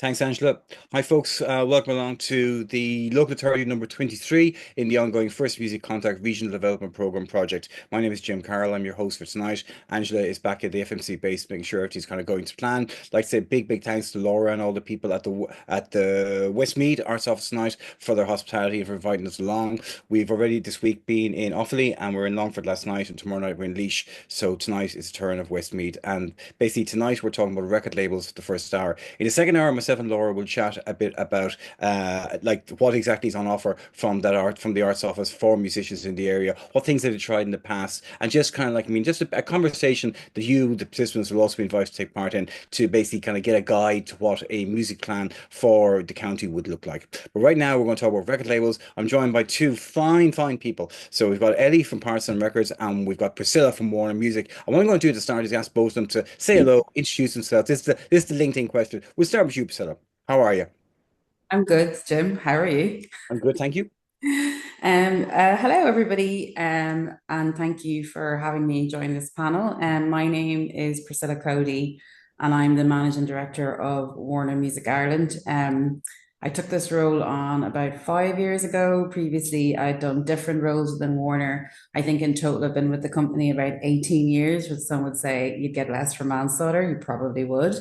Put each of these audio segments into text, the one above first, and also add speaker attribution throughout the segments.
Speaker 1: Thanks, Angela. Hi, folks. Welcome along to the Local Authority number 23 in the ongoing First Music Contact Regional Development Programme project. My name is Jim Carroll. I'm your host for tonight. Angela is back at the FMC base, making sure everything's kind of going to plan. Like I say, big thanks to Laura and all the people at the Westmead Arts Office tonight for their hospitality and for inviting us along. We've already this week been in Offaly and we're in Longford last night, and tomorrow night we're in Laois. So tonight is the turn of Westmead, and basically tonight we're talking about record labels for the first hour. In the second hour, myself and Laura will chat a bit about like what exactly is on offer from the arts office for musicians in the area, what things they've tried in the past, and just kind of like just a conversation that you, the participants, will also be invited to take part in to basically kind of get a guide to what a music plan for the county would look like. But right now, we're going to talk about record labels. I'm joined by two fine people. So we've got Ellie from Parson Records and we've got Priscilla from Warner Music. And what I'm going to do at the start is ask both of them to say hello, introduce themselves. This is the LinkedIn question. We'll start with you, Priscilla. How are you?
Speaker 2: I'm good, Jim. How are you?
Speaker 1: I'm good, thank you.
Speaker 2: Hello, everybody, and thank you for having me join this panel. My name is Priscilla Cody, and I'm the Managing Director of Warner Music Ireland. I took this role on about 5 years ago. Previously, I'd done different roles within Warner. I think in total, I've been with the company about 18 years, which some would say you'd get less for manslaughter. You probably would.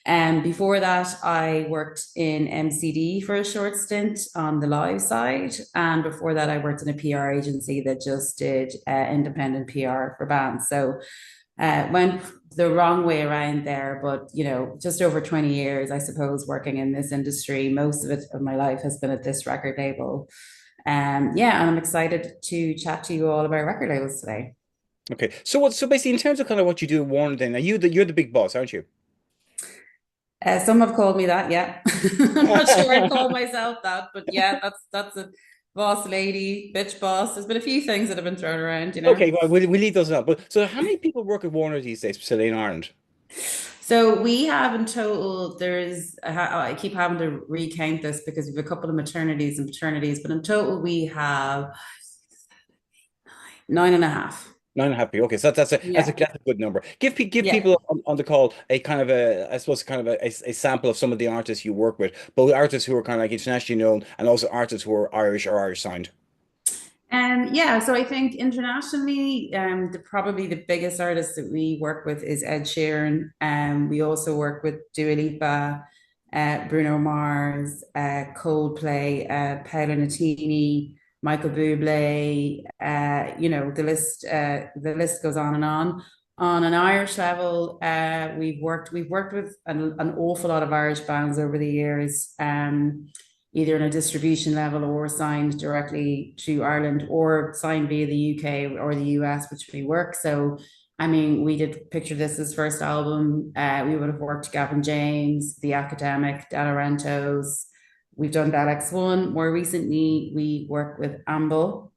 Speaker 2: And before that, I worked in MCD for a short stint on the live side. And before that, I worked in a PR agency that just did independent PR for bands. So went the wrong way around there, but just over 20 years, I suppose, working in this industry. Most of it of my life has been at this record label. Yeah, and I'm excited to chat to you all about record labels today.
Speaker 1: Okay, so basically in terms of kind of what you do at Warner, then, are you're the big boss, aren't you?
Speaker 2: Some have called me that, yeah. I'm not sure I'd call myself that, but yeah, that's a boss lady, bitch boss. There's been a few things that have been thrown around.
Speaker 1: Okay, well, we leave those out. But so how many people work at Warner these days, Priscilla, in Ireland?
Speaker 2: So we have in total, I keep having to recount this because we have a couple of maternities and paternities, but in total we have nine and a half.
Speaker 1: Nine and a half people. Okay, so
Speaker 2: Yeah.
Speaker 1: that's a good number. Give
Speaker 2: Yeah.
Speaker 1: people on the call a kind of I suppose, kind of a sample of some of the artists you work with, both artists who are kind of like internationally known and also artists who are Irish or Irish signed.
Speaker 2: Yeah, so I think internationally, probably the biggest artist that we work with is Ed Sheeran. We also work with Dua Lipa, Bruno Mars, Coldplay, Paolo Nutini, Michael Bublé. The list goes on and on. On an Irish level, we've worked with an awful lot of Irish bands over the years. Either in a distribution level or signed directly to Ireland or signed via the UK or the US, which we work. So, I mean, we did Picture This' first album. We would have worked Gavin James, The Academic, Dana Rentos. We've done that X1. More recently, we work with Amble.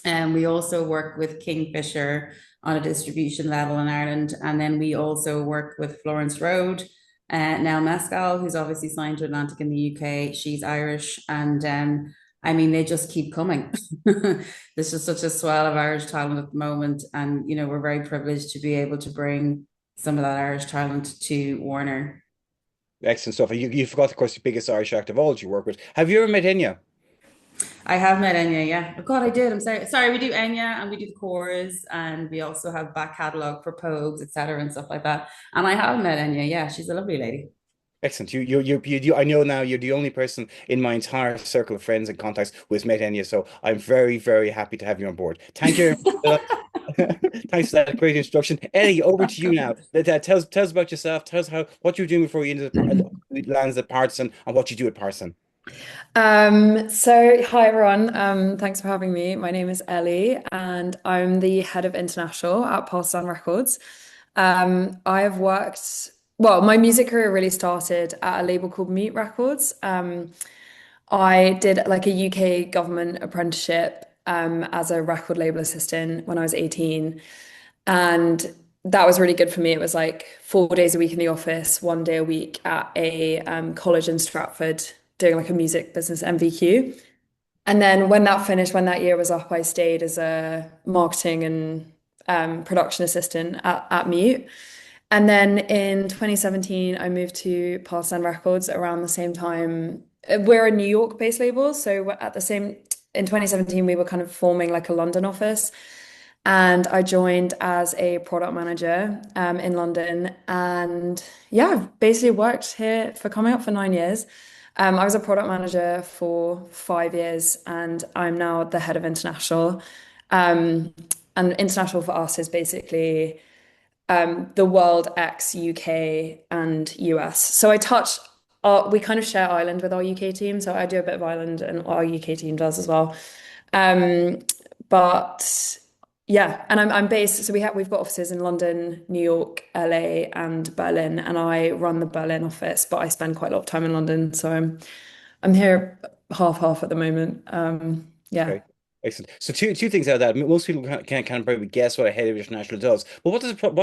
Speaker 2: And we also work with Kingfisher on a distribution level in Ireland. And then we also work with Florence Road, now Mescal, who's obviously signed to Atlantic in the UK. She's Irish. And I mean, they just keep coming. There's just such a swell of Irish talent at the moment. And, we're very privileged to be able to bring some of that Irish talent to Warner.
Speaker 1: Excellent stuff. You forgot, of course, the biggest Irish act of all that you work with. Have you ever met Enya?
Speaker 2: I have met Enya, yeah. Oh God, I did. I'm sorry. Sorry, we do Enya and we do the chorus and we also have back catalogue for Pogues, etc. and stuff like that. And I have met Enya, yeah. She's a lovely lady.
Speaker 1: Excellent. I know now you're the only person in my entire circle of friends and contacts who has met Enya, so I'm very happy to have you on board. Thank you. Thanks for that great introduction. Eddie, over to you now. Tell us about yourself. Tell us what you were doing before you lands at Partisan and what you do at Partisan.
Speaker 3: So hi everyone. Thanks for having me. My name is Ellie and I'm the head of international at Parson Records. I have worked, well, my music career really started at a label called Mute Records. I did like a UK government apprenticeship as a record label assistant when I was 18. And that was really good for me. It was like 4 days a week in the office, 1 day a week at a college in Stratford doing like a music business MVQ. And then when that finished, when that year was up, I stayed as a marketing and production assistant at Mute. And then in 2017, I moved to Parson Records around the same time. We're a New York-based label, so at the same in 2017, we were kind of forming like a London office. And I joined as a product manager in London. And yeah, I've basically worked here for coming up for 9 years. I was a product manager for 5 years, and I'm now the head of international. Um, and international for us is basically the world X UK and US. So I touch we kind of share Ireland with our UK team. So I do a bit of Ireland and our UK team does as well. Um, but yeah, and I'm based, so we've got offices in London, New York, LA, and Berlin, and I run the Berlin office, but I spend quite a lot of time in London. So I'm here half at the moment. Yeah.
Speaker 1: Okay. Excellent. So two things out of that. I mean, most people can probably guess what a head of international does. But what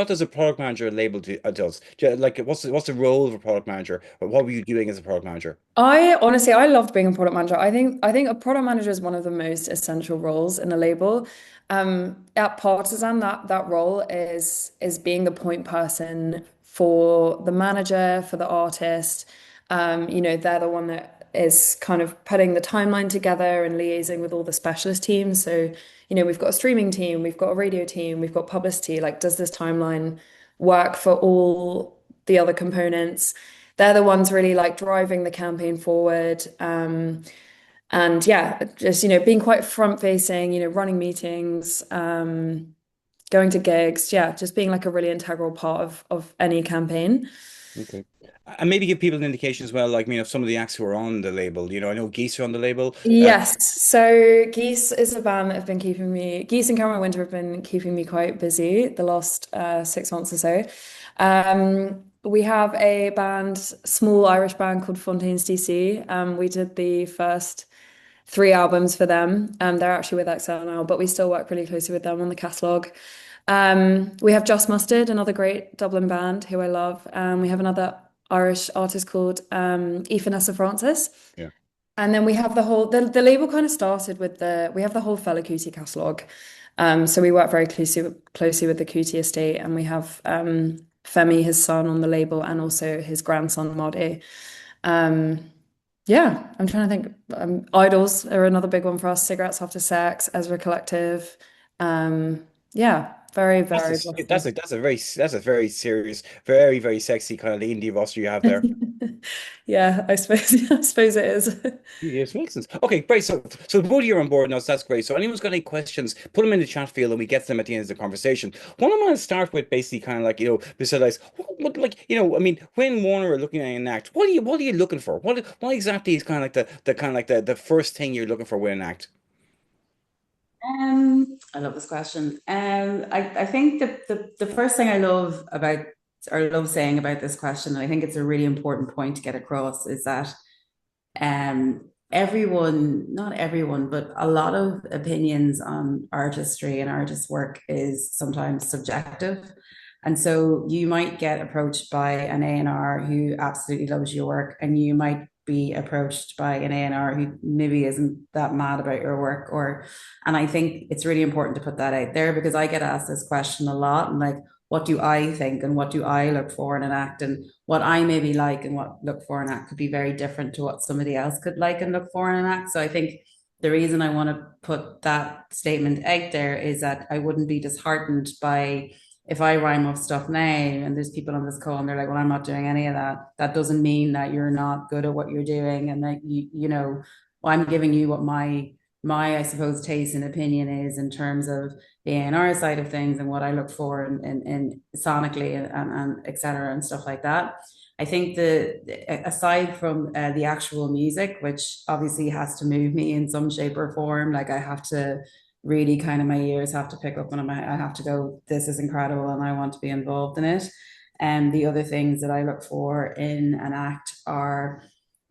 Speaker 1: does a product manager label does? Like what's the role of a product manager? Or what were you doing as a product manager?
Speaker 3: I honestly, I loved being a product manager. I think a product manager is one of the most essential roles in a label. At Partisan, that role is being the point person for the manager, for the artist. They're the one that is kind of putting the timeline together and liaising with all the specialist teams. So, we've got a streaming team, we've got a radio team, we've got publicity. Like, does this timeline work for all the other components? They're the ones really like driving the campaign forward. And yeah, just, being quite front facing, running meetings, going to gigs. Yeah, just being like a really integral part of any campaign.
Speaker 1: Okay. And maybe give people an indication as well, like, some of the acts who are on the label. I know Geese are on the label.
Speaker 3: Yes. So Geese is a band that have been keeping me, Geese and Cameron Winter have been keeping me quite busy the last 6 months or so. We have a band, small Irish band called Fontaines DC. We did the first 3 albums for them. They're actually with XL now, but we still work really closely with them on the catalogue. We have Just Mustard, another great Dublin band who I love. We have another Irish artist called Vanessa Francis.
Speaker 1: Yeah.
Speaker 3: And then we have the label kind of started with we have the whole Fela Kuti catalogue. So we work very closely with the Kuti estate, and we have Femi, his son, on the label, and also his grandson, Madi. Yeah, I'm trying to think. Idols are another big one for us. Cigarettes After Sex, Ezra Collective. Yeah, very, very
Speaker 1: That's
Speaker 3: blessed.
Speaker 1: a very serious, very, very sexy kind of indie roster you have there.
Speaker 3: Yeah, I suppose I suppose it is.
Speaker 1: Yes, makes sense. Okay, great. So both of you are on board now, so that's great. So anyone's got any questions, put them in the chat field and we get them at the end of the conversation. What I'm going to start with basically kind of like, besides like, I mean, when Warner are looking at an act, what are you looking for? What exactly is kind of like the kind of like the first thing you're looking for with an act?
Speaker 2: I love this question. I think the first thing I love about or love saying about this question, and I think it's a really important point to get across, is that everyone, not everyone, but a lot of opinions on artistry and artist work is sometimes subjective. And so you might get approached by an A&R who absolutely loves your work, and you might be approached by an A&R who maybe isn't that mad about your work. And I think it's really important to put that out there, because I get asked this question a lot, and like, what do I think and what do I look for in an act, and what I maybe like and what look for in an act could be very different to what somebody else could like and look for in an act. So I think the reason I want to put that statement out there is that I wouldn't be disheartened by, if I rhyme off stuff now and there's people on this call and they're like, well, I'm not doing any of that. That doesn't mean that you're not good at what you're doing, and that well, I'm giving you what my I suppose taste and opinion is in terms of the A&R side of things and what I look for in sonically and et cetera and stuff like that. I think aside from the actual music, which obviously has to move me in some shape or form, like I have to really kind of, my ears have to pick up and I have to go, this is incredible and I want to be involved in it. And the other things that I look for in an act are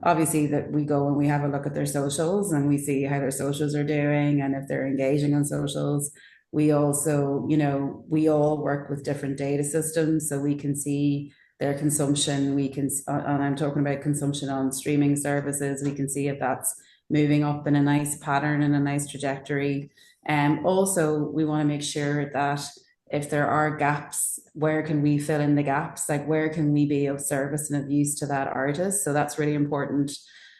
Speaker 2: obviously that we go and we have a look at their socials and we see how their socials are doing and if they're engaging on socials. We also, we all work with different data systems, so we can see their consumption. We can, and I'm talking about consumption on streaming services, we can see if that's moving up in a nice pattern and a nice trajectory. Also, we want to make sure that if there are gaps, where can we fill in the gaps? Like, where can we be of service and of use to that artist? So that's really important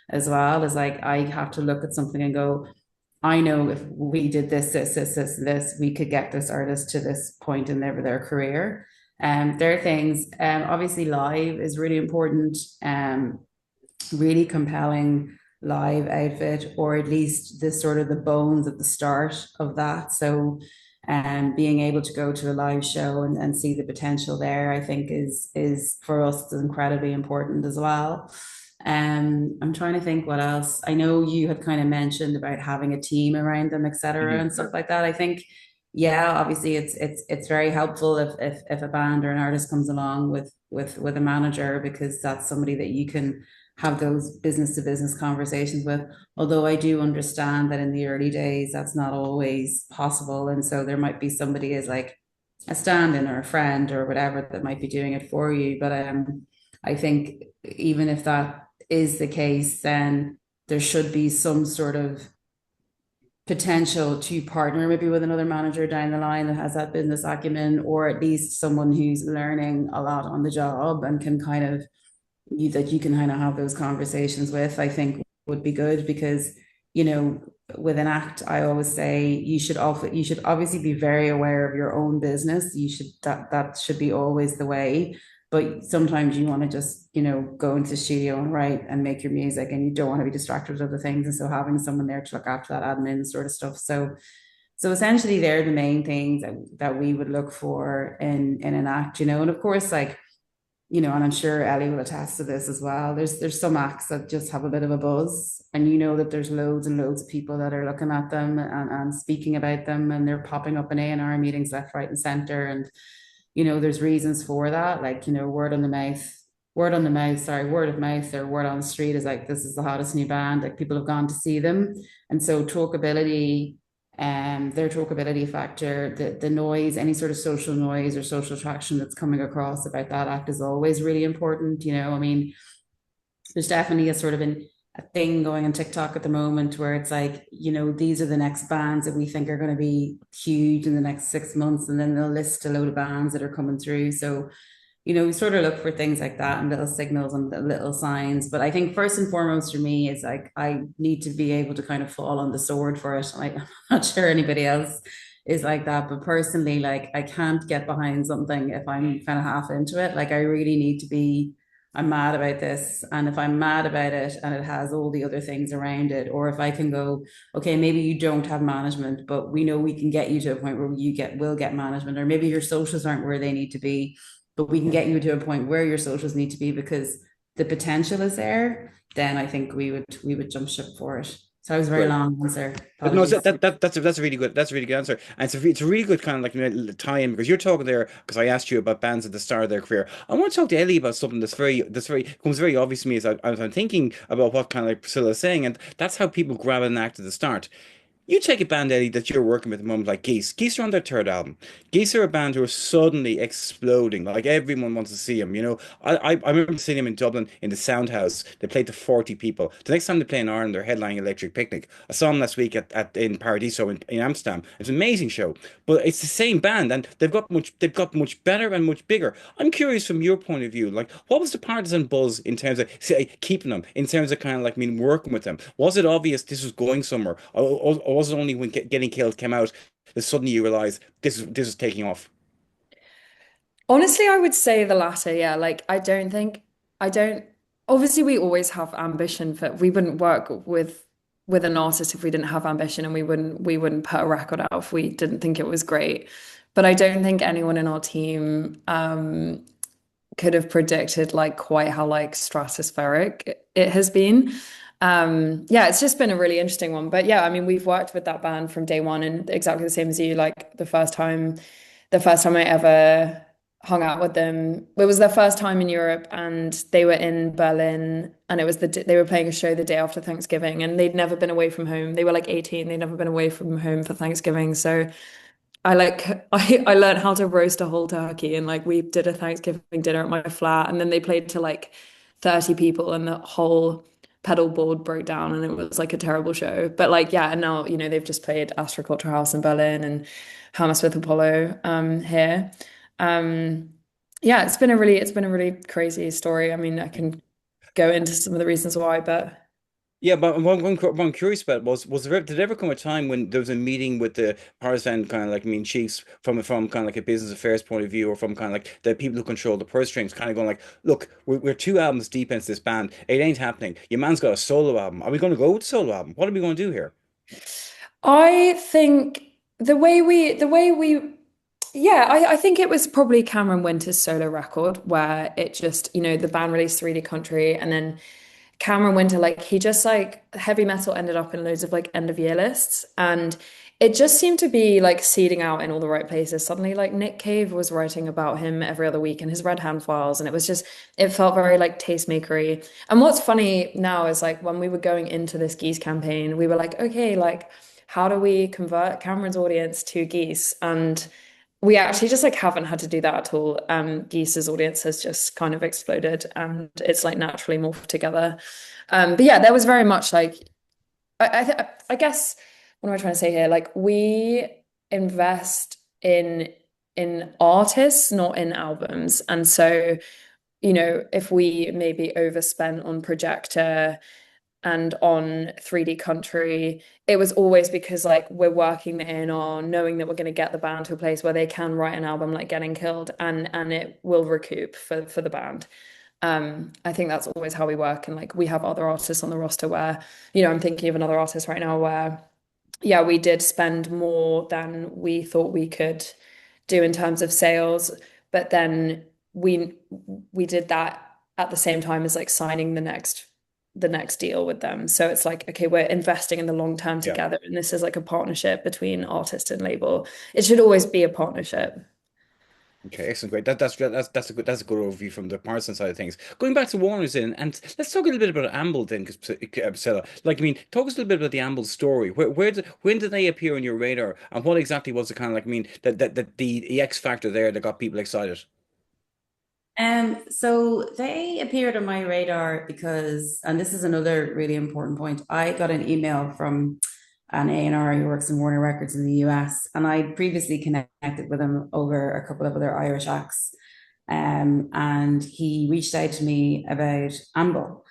Speaker 2: as well. Is like, I have to look at something and go, I know if we did this, we could get this artist to this point in their career. There are things, obviously live is really important, really compelling live outfit, or at least the sort of the bones at the start of that. So being able to go to a live show and see the potential there, I think is for us incredibly important as well. I'm trying to think what else. I know you had kind of mentioned about having a team around them, etc., and stuff like that. I think, yeah, obviously it's very helpful if a band or an artist comes along with a manager, because that's somebody that you can have those business to business conversations with. Although I do understand that in the early days that's not always possible, and so there might be somebody as like a stand-in or a friend or whatever that might be doing it for you. But I think even if that is the case, then there should be some sort of potential to partner maybe with another manager down the line that has that business acumen, or at least someone who's learning a lot on the job and can kind of that you can kind of have those conversations with, I think would be good. Because, you know, with an act, I always say you should obviously be very aware of your own business. You should that should be always the way. But sometimes you want to just, you know, go into the studio and write and make your music, and you don't want to be distracted with other things. And so having someone there to look after that admin sort of stuff. So essentially they're the main things that we would look for in an act, you know. And of course, like, you know, and I'm sure Ellie will attest to this as well. There's some acts that just have a bit of a buzz, and you know that there's loads and loads of people that are looking at them and speaking about them, and they're popping up in A&R meetings left, right, and center. And you know, there's reasons for that, like, you know, word of mouth, or word on the street is like, this is the hottest new band. Like, people have gone to see them, and so talkability, their talkability factor, the noise, any sort of social noise or social traction that's coming across about that act is always really important. You know, I mean, there's definitely a sort of a thing going on TikTok at the moment where it's like, you know, these are the next bands that we think are going to be huge in the next 6 months, and then they'll list a load of bands that are coming through. So, you know, we sort of look for things like that and little signals and little signs. But I think first and foremost for me is like, I need to be able to kind of fall on the sword for it. Like, I'm not sure anybody else is like that, but personally, like, I can't get behind something if I'm kind of half into it. Like, I really need to be, I'm mad about this. And if I'm mad about it and it has all the other things around it, or if I can go, okay, maybe you don't have management, but we know we can get you to a point where will get management, or maybe your socials aren't where they need to be, but we can get you to a point where your socials need to be because the potential is there, then I think we would jump ship for it. So I was very
Speaker 1: Right.
Speaker 2: long answer.
Speaker 1: But no,
Speaker 2: Apologies.
Speaker 1: that's a really good answer, and it's a really good kind of like, you know, tie in, because you're talking there, because I asked you about bands at the start of their career. I want to talk to Ellie about something that's very comes very obvious to me as I'm thinking about what kind of like Priscilla is saying, and that's how people grab an act at the start. You take a band, Eddie, that you're working with at the moment, like Geese. Geese are on their third album. Geese are a band who are suddenly exploding. Like, everyone wants to see them. You know, I remember seeing them in Dublin in the Sound House. They played to 40 people. The next time they play in Ireland, they're headlining Electric Picnic. I saw them last week in Paradiso in Amsterdam. It's an amazing show. But it's the same band, and they've got much better and much bigger. I'm curious from your point of view, like, what was the partisan buzz in terms of, say, keeping them, in terms of kind of like, I mean, working with them? Was it obvious this was going somewhere? Or was it only when Getting Killed came out that suddenly you realize this is taking off?
Speaker 3: Honestly, I would say the latter. Yeah, like I don't. Obviously, we always have ambition, but we wouldn't work with an artist if we didn't have ambition, and we wouldn't put a record out if we didn't think it was great. But I don't think anyone in our team could have predicted like quite how like stratospheric it has been. Yeah, it's just been a really interesting one. But yeah, I mean, we've worked with that band from day one, and exactly the same as you. Like the first time I ever hung out with them, it was their first time in Europe, and they were in Berlin, and it was they were playing a show the day after Thanksgiving, and they'd never been away from home. They were like 18, they'd never been away from home for Thanksgiving. So I like I learned how to roast a whole turkey, and like we did a Thanksgiving dinner at my flat, and then they played to like 30 people, and the whole pedal board broke down and it was like a terrible show. But like, yeah, and now, they've just played Astra Culture House in Berlin and Hammersmith Apollo here. Um, yeah, it's been a really crazy story. I mean, I can go into some of the reasons why, but
Speaker 1: Yeah, but what I'm curious about was did there ever come a time when there was a meeting with the partisan kind of like chiefs from kind of like a business affairs point of view, or from kind of like the people who control the purse strings, kind of going like, look, we're two albums deep into this band, it ain't happening. Your man's got a solo album. Are we going to go with the solo album? What are we going to do here?
Speaker 3: I think the way we yeah, I think it was probably Cameron Winter's solo record where it just, the band released 3D Country and then Cameron Winter, like he just like heavy metal ended up in loads of like end of year lists and it just seemed to be like seeding out in all the right places. Suddenly like Nick Cave was writing about him every other week in his Red Hand Files and it felt very like tastemakery. And what's funny now is like when we were going into this Geese campaign, we were like, okay, like how do we convert Cameron's audience to Geese? And we actually just like haven't had to do that at all. Geese's audience has just kind of exploded and it's like naturally morphed together. But yeah, there was very much like I guess what am I trying to say here? Like we invest in artists, not in albums. And so, if we maybe overspent on Projector and on 3D Country, it was always because like we're working in on knowing that we're going to get the band to a place where they can write an album like Getting Killed and it will recoup for the band. I think that's always how we work. And like we have other artists on the roster where, I'm thinking of another artist right now where, yeah, we did spend more than we thought we could do in terms of sales, but then we did that at the same time as like signing the next deal with them. So it's like, okay, we're investing in the long term
Speaker 1: Yeah.
Speaker 3: together, and this is like a partnership between artist and label. It should always be a partnership.
Speaker 1: Okay, excellent, great. That's a good overview from the Parson side of things. Going back to Warner's and let's talk a little bit about Amble then, because Priscilla, like talk us a little bit about the Amble story. When did they appear on your radar, and what exactly was the kind of like that the X factor there that got people excited?
Speaker 2: So they appeared on my radar because, and this is another really important point, I got an email from an A&R who works in Warner Records in the US, and I previously connected with him over a couple of other Irish acts. And he reached out to me about Amble.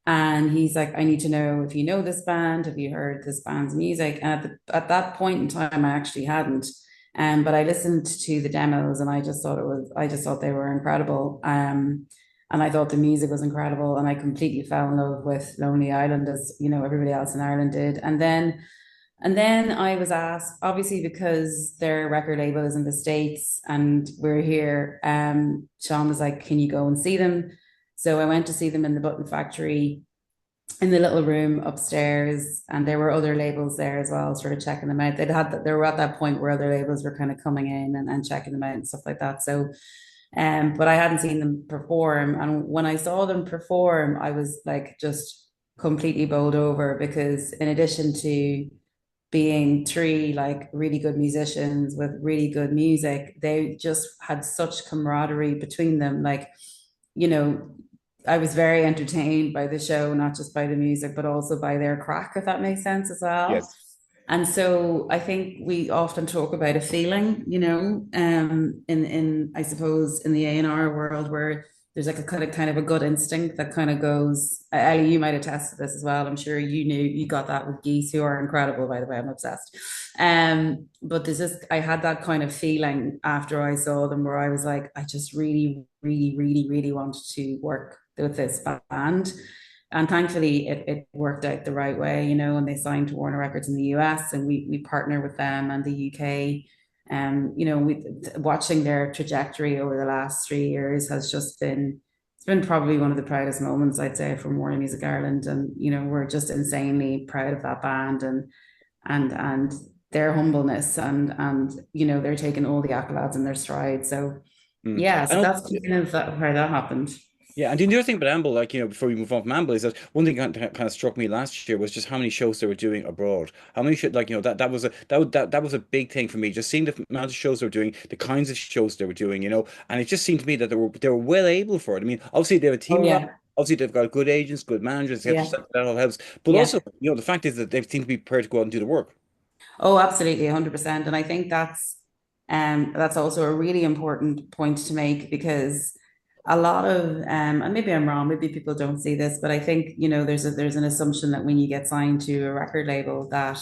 Speaker 2: And he's like, I need to know if you know this band, have you heard this band's music? And at that point in time, I actually hadn't. But I listened to the demos and I just thought they were incredible. And I thought the music was incredible. And I completely fell in love with Lonely Island, as everybody else in Ireland did. And then I was asked, obviously, because their record label is in the States and we're here, Sean was like, can you go and see them? So I went to see them in the Button Factory in the little room upstairs, and there were other labels there as well, sort of checking them out. They were at that point where other labels were kind of coming in and checking them out and stuff like that. So, but I hadn't seen them perform, and when I saw them perform, I was like just completely bowled over because in addition to being three like really good musicians with really good music, they just had such camaraderie between them. Like, you know, I was very entertained by the show, not just by the music, but also by their crack, if that makes sense as well.
Speaker 1: Yes.
Speaker 2: And so I think we often talk about a feeling, in I suppose in the A&R world where there's like a kind of a gut instinct that kind of goes. Ellie, you might attest to this as well. I'm sure you got that with Geese, who are incredible, by the way. I'm obsessed. But I had that kind of feeling after I saw them where I was like, I just really, really, really, really wanted to work with this band. And thankfully it worked out the right way, and they signed to Warner Records in the US and we partner with them and the UK. We watching their trajectory over the last 3 years has just been it's been probably one of the proudest moments, I'd say, from Warner Music Ireland. And we're just insanely proud of that band and their humbleness and they're taking all the accolades in their stride. So
Speaker 1: Mm.
Speaker 2: yeah,
Speaker 1: I
Speaker 2: so
Speaker 1: know.
Speaker 2: that's kind of how that happened.
Speaker 1: Yeah, and the other thing about Amble, like, before we move on from Amble, is that one thing kind of struck me last year was just how many shows they were doing abroad. How many should like, that was a big thing for me. Just seeing the amount of shows they were doing, the kinds of shows they were doing, and it just seemed to me that they were well able for it. I mean, obviously they have a
Speaker 2: Oh
Speaker 1: team around
Speaker 2: yeah.
Speaker 1: Obviously, they've got good agents, good managers,
Speaker 2: Yeah.
Speaker 1: etc. That all helps. But
Speaker 2: Yeah.
Speaker 1: also, the fact is that they seem to be prepared to go out and do the work.
Speaker 2: Oh, absolutely, 100%. And I think that's also a really important point to make because a lot of and maybe I'm wrong, maybe people don't see this, but I think, there's an assumption that when you get signed to a record label that,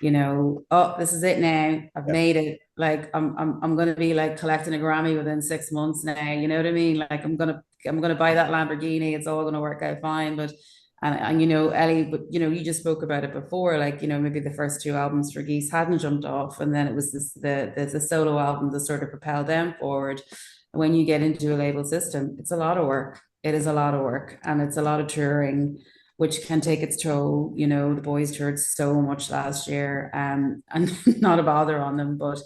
Speaker 2: oh, this is it now. I've
Speaker 1: Yeah.
Speaker 2: made it. Like I'm gonna be like collecting a Grammy within 6 months now. You know what I mean? Like I'm gonna buy that Lamborghini. It's all gonna work out fine. But and Ellie, but you just spoke about it before, like, maybe the first two albums for Geese hadn't jumped off, and then it was the solo album that sort of propelled them forward. When you get into a label system, it's a lot of work. It is a lot of work, and it's a lot of touring, which can take its toll. The boys toured so much last year, and not a bother on them, but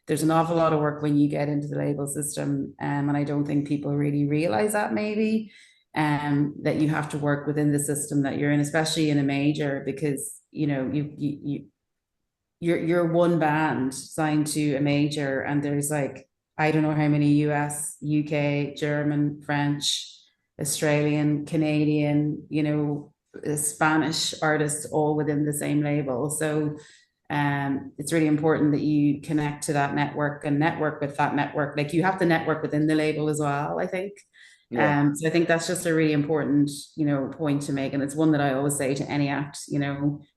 Speaker 2: there's an awful lot of work when you get into the label system, and I don't think people really realize that maybe that you have to work within the system that you're in, especially in a major, because you're one band signed to a major, and there's like I don't know how many US, UK, German, French, Australian, Canadian, Spanish artists all within the same label. So it's really important that you connect to that network and network with that network. Like you have to network within the label as well, I think.
Speaker 1: Yeah.
Speaker 2: So I think that's just a really important, point to make. And it's one that I always say to any act,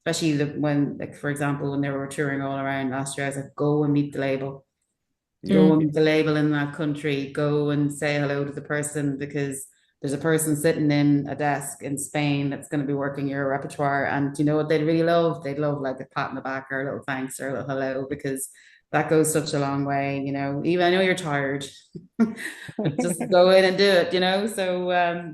Speaker 2: especially when, like, for example, when they were touring all around last year, I was like, go and meet the label. Go and meet the label in that country. Go and say hello to the person, because there's a person sitting in a desk in Spain that's going to be working your repertoire. And you know what they'd really love? They'd love like a pat on the back or a little thanks or a little hello, because that goes such a long way, Even I know you're tired, but just go in and do it, So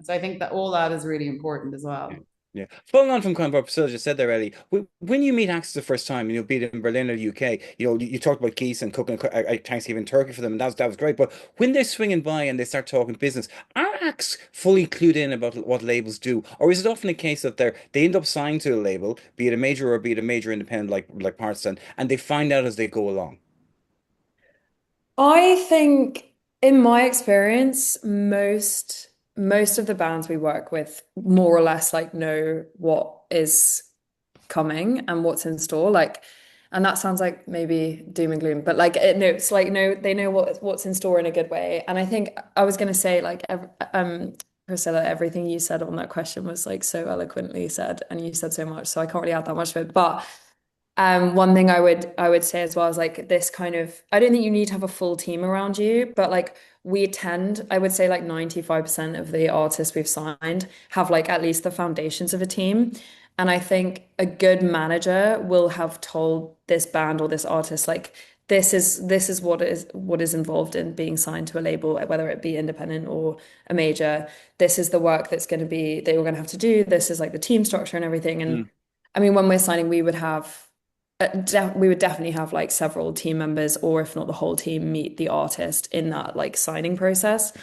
Speaker 2: I think that all that is really important as
Speaker 1: Yeah.
Speaker 2: well.
Speaker 1: Yeah. Following on from kind of what Priscilla just said there, Ellie, when you meet acts the first time, be it in Berlin or the UK, you talked about Geese and cooking Thanksgiving turkey for them, and that was great. But when they're swinging by and they start talking business, are acts fully clued in about what labels do, or is it often a case that they end up signed to a label, be it a major or be it a major independent like Partistan, and they find out as they go along?
Speaker 3: I think in my experience, most of the bands we work with more or less like know what is coming and what's in store. Like, and that sounds like maybe doom and gloom, but like no, it's like no, they know what's in store in a good way. And I think I was gonna say like Priscilla, everything you said on that question was like so eloquently said, and you said so much, so I can't really add that much to it. But one thing I would say as well is like this kind of I don't think you need to have a full team around you, but like I would say like 95% of the artists we've signed have like at least the foundations of a team. And I think a good manager will have told this band or this artist like this is what is involved in being signed to a label, whether it be independent or a major. This is the work that we're gonna have to do. This is like the team structure and everything. And
Speaker 1: Mm,
Speaker 3: I mean, when we're signing, we would definitely have like several team members, or if not the whole team, meet the artist in that like signing process.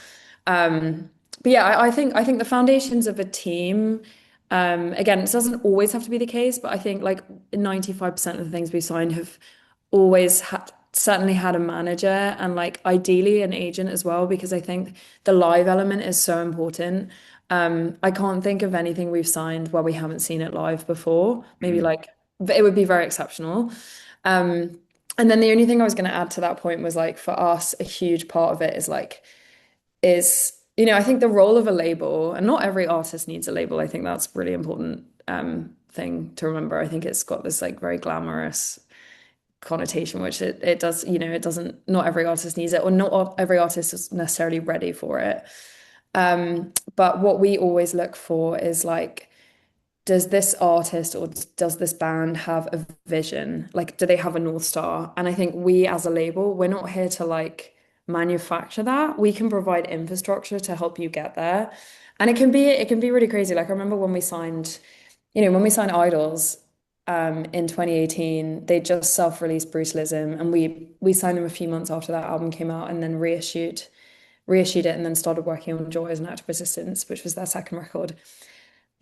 Speaker 3: But yeah, I think the foundations of a team, again, it doesn't always have to be the case, but I think like 95% of the things we signed have always had certainly had a manager and like ideally an agent as well, because I think the live element is so important. I can't think of anything we've signed where we haven't seen it live before. Maybe
Speaker 1: mm,
Speaker 3: like, but it would be very exceptional. Um, and then the only thing I was going to add to that point was like for us, a huge part of it is I think the role of a label, and not every artist needs a label. I think that's a really important thing to remember. I think it's got this like very glamorous connotation, which it does, it doesn't, not every artist needs it, or not every artist is necessarily ready for it. But what we always look for is like, does this artist or does this band have a vision? Like, do they have a North Star? And I think we as a label, we're not here to like manufacture that. We can provide infrastructure to help you get there. And it can be really crazy. Like I remember when we signed Idols in 2018, they just self-released Brutalism, and we signed them a few months after that album came out, and then reissued it, and then started working on Joy as an Act of Resistance, which was their second record.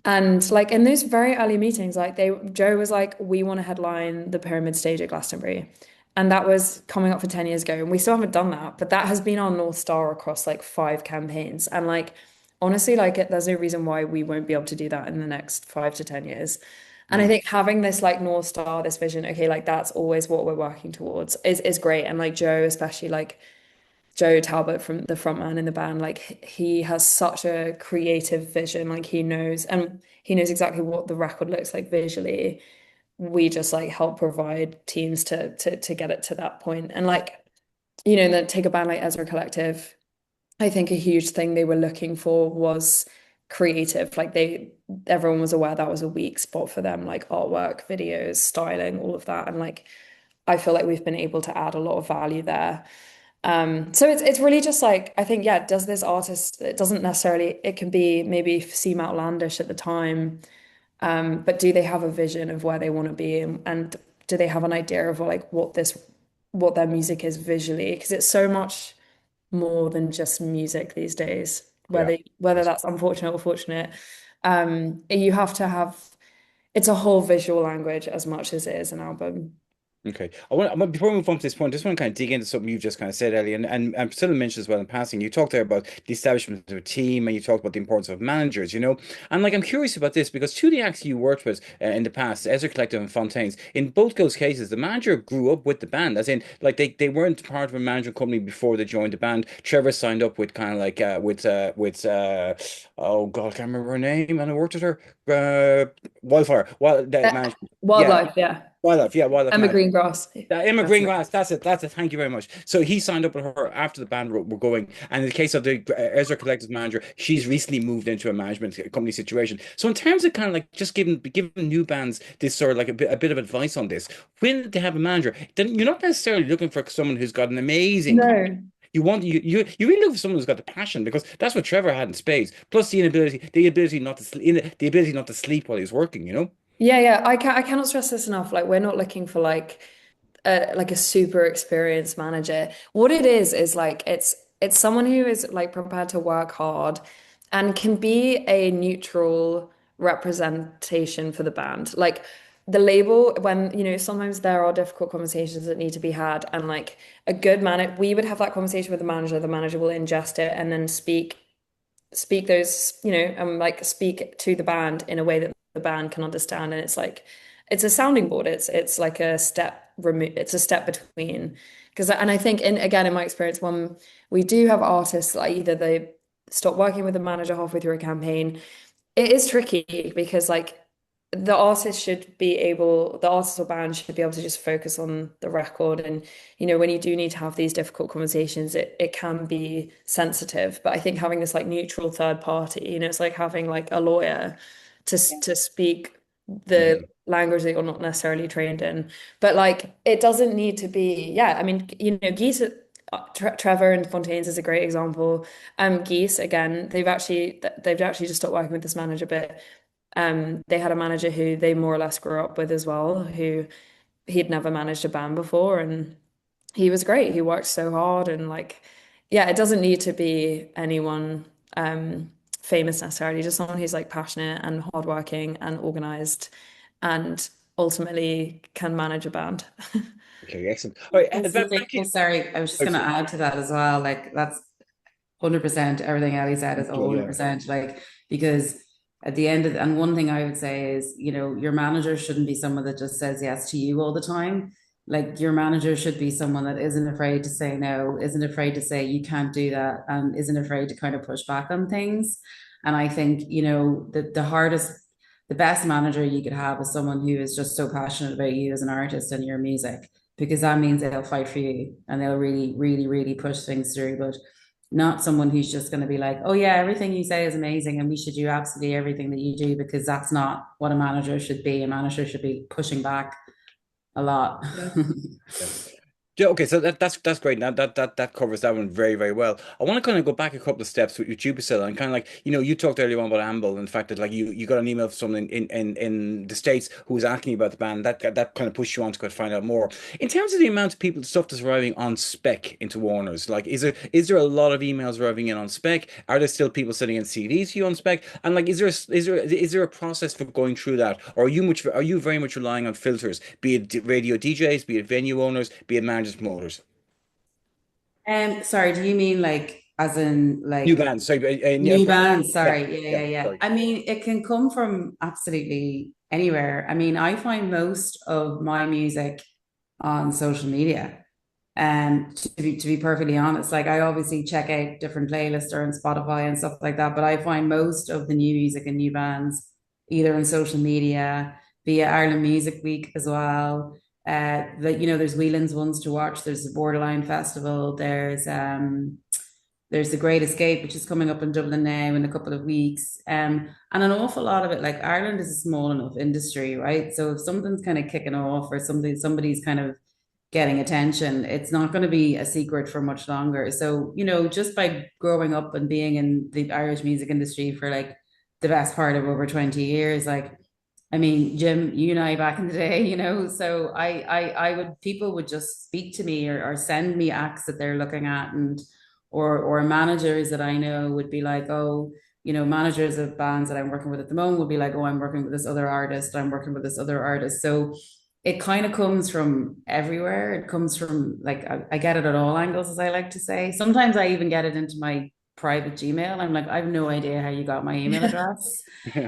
Speaker 3: And like in those very early meetings, like Joe was like, we want to headline the Pyramid stage at Glastonbury. And that was coming up for 10 years ago. And we still haven't done that, but that has been our North Star across like 5 campaigns. And like honestly, like there's no reason why we won't be able to do that in the next 5 to 10 years. And I
Speaker 1: Mm,
Speaker 3: think having this like North Star, this vision, okay, like that's always what we're working towards is great. And like Joe, especially like Joe Talbot from the front man in the band, like he has such a creative vision. Like he knows exactly what the record looks like visually. We just like help provide teams to get it to that point. And like, then take a band like Ezra Collective. I think a huge thing they were looking for was creative. Like everyone was aware that was a weak spot for them, like artwork, videos, styling, all of that. And like, I feel like we've been able to add a lot of value there. So it's really just like, I think, yeah, does this artist, it doesn't necessarily, it can be maybe seem outlandish at the time, but do they have a vision of where they want to be, and do they have an idea of like what their music is visually? Because it's so much more than just music these days,
Speaker 1: yeah.
Speaker 3: whether that's unfortunate or fortunate. You have to have, it's a whole visual language as much as it is an album.
Speaker 1: Okay. Before we move on to this point, I just want to kind of dig into something you've just kind of said, Ellie, and Priscilla mentioned as well in passing. You talked there about the establishment of a team, and you talked about the importance of managers, And like I'm curious about this because two of the acts you worked with in the past, Ezra Collective and Fontaines, in both those cases, the manager grew up with the band, as in like they weren't part of a management company before they joined the band. Trevor signed up with kind of like oh God, I can't remember her name, and I worked with her. Wildfire, that
Speaker 3: Uh,
Speaker 1: management. Yeah,
Speaker 3: Wildlife, yeah.
Speaker 1: Wildlife
Speaker 3: Emma
Speaker 1: management.
Speaker 3: Greengrass.
Speaker 1: Emma
Speaker 3: That's it.
Speaker 1: Greengrass, that's it, that's it. Thank you very much. So he signed up with her after the band were going. And in the case of the Ezra Collective manager, she's recently moved into a management company situation. So in terms of kind of like just giving new bands this sort of like a bit of advice on this, when they have a manager, then you're not necessarily looking for someone who's got an amazing copy.
Speaker 3: No.
Speaker 1: You really look for someone who's got the passion because that's what Trevor had in spades. Plus the ability not to the ability not to sleep while he's working.
Speaker 3: Yeah, yeah. I cannot stress this enough. Like we're not looking for like a super experienced manager. What it is like it's someone who is like prepared to work hard and can be a neutral representation for the band. Like the label, when sometimes there are difficult conversations that need to be had, and like a good manager, we would have that conversation with the manager. The manager will ingest it and then speak those, and like speak to the band in a way that the band can understand. And it's like it's a sounding board. It's like a step remove. It's a step between. Because and I think in my experience, when we do have artists like either they stop working with the manager halfway through a campaign, it is tricky because like the artist or band should be able to just focus on the record. And when you do need to have these difficult conversations, it can be sensitive. But I think having this like neutral third party, it's like having like a lawyer to speak the
Speaker 1: Mhm.
Speaker 3: language that you're not necessarily trained in. But like it doesn't need to be, yeah, I mean, Geese, Trevor and Fontaines is a great example. Geese, again, they've actually just stopped working with this manager, but they had a manager who they more or less grew up with as well, who he'd never managed a band before, and he was great. He worked so hard, and like, yeah, it doesn't need to be anyone famous necessarily, just someone who's like passionate and hardworking and organized, and ultimately can manage a band.
Speaker 1: Okay, excellent. All right,
Speaker 2: That's the thing.
Speaker 1: back to
Speaker 2: Oh, sorry, I was just
Speaker 1: oh,
Speaker 2: going to
Speaker 1: so-
Speaker 2: add to that as well. Like that's 100%. Everything Ellie said is
Speaker 1: yeah.
Speaker 2: 100%. Like because at the end of and one thing I would say is, your manager shouldn't be someone that just says yes to you all the time. Like your manager should be someone that isn't afraid to say no, isn't afraid to say you can't do that, and isn't afraid to kind of push back on things. And I think, the best manager you could have is someone who is just so passionate about you as an artist and your music, because that means they'll fight for you and they'll really, really, really push things through. But not someone who's just going to be like, oh yeah, everything you say is amazing and we should do absolutely everything that you do, because that's not what a manager should be. A manager should be pushing back a lot.
Speaker 3: Yeah.
Speaker 1: Yeah. Yeah, okay, so that's great. Now that covers that one very, very well. I want to kind of go back a couple of steps with you, Priscilla, and kind of like, you talked earlier on about Amble and the fact that like you got an email from someone in the States who was asking you about the band. That kind of pushed you on to go find out more. In terms of the amount of people, stuff that's arriving on spec into Warner's, like is there a lot of emails arriving in on spec? Are there still people sending in CDs to you on spec? And like, is there a process for going through that, or are you very much relying on filters, be it radio DJs, be it venue owners, be it managers, promoters?
Speaker 2: Sorry, do you mean like as in
Speaker 1: New
Speaker 2: like
Speaker 1: bands. So,
Speaker 2: new bands.
Speaker 1: yeah,
Speaker 2: Sorry, yeah,
Speaker 1: yeah,
Speaker 2: yeah, yeah.
Speaker 1: sorry.
Speaker 2: I mean, it can come from absolutely anywhere. I mean, I find most of my music on social media. And to be perfectly honest, like I obviously check out different playlists or on Spotify and stuff like that, but I find most of the new music and new bands either on social media, via Ireland Music Week as well. That there's Whelan's ones to watch. There's the Borderline Festival. There's the Great Escape, which is coming up in Dublin now in a couple of weeks. And an awful lot of it, like Ireland is a small enough industry, right? So if something's kind of kicking off or somebody's kind of getting attention, it's not going to be a secret for much longer. So, just by growing up and being in the Irish music industry for like the best part of over 20 years, like I mean, Jim, you and I back in the day, so people would just speak to me or send me acts that they're looking at, and or managers that I know would be like, oh, managers of bands that I'm working with at the moment would be like, oh, I'm working with this other artist, I'm working with this other artist. So it kind of comes from everywhere. It comes from like I get it at all angles, as I like to say. Sometimes I even get it into my private Gmail. I'm like, I have no idea how you got my email address.